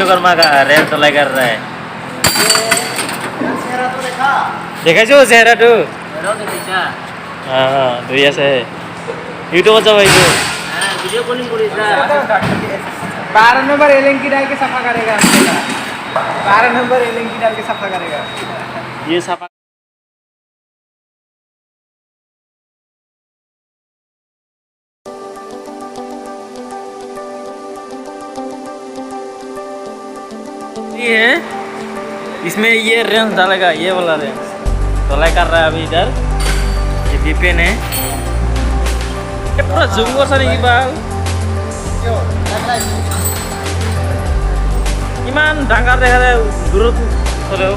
विश्वकर्मा का रेल तलाई कर रहा है। देखा जो चेहरा तो हाँ दुई আছে यूट्यूब যাব এই তো वीडियो कॉलिंग करिसा 12 नंबर एलएनकी डाल के सफा करेगा 12 नंबर एलएनकी डाल के सफा करेगा ये सफा ये है इसमें ये रेंज डालेगा ये वाला रेंज तलाई कर रहा है अभी इधर ये बीपेन है ये पूरा जुंगो सा नहीं बाल इमान डांगार देखा रहे दूर चले हो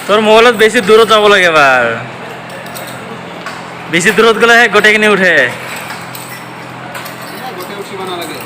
তোর মোবাইলত বেশি দূৰত যাব লাগে এবাৰ বেছি দূৰত গ'লেহে গোটেইখিনি উঠে গোটে উঠিব নালাগে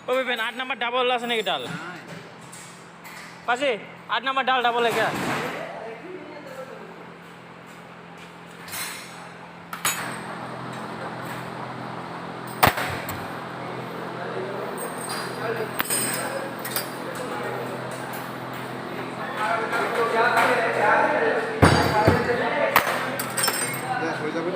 ओ बेबेन 8 नंबर डबल আছে নাকি ডাল পাশে 8 नंबर डाल डबल है क्या हो जाবে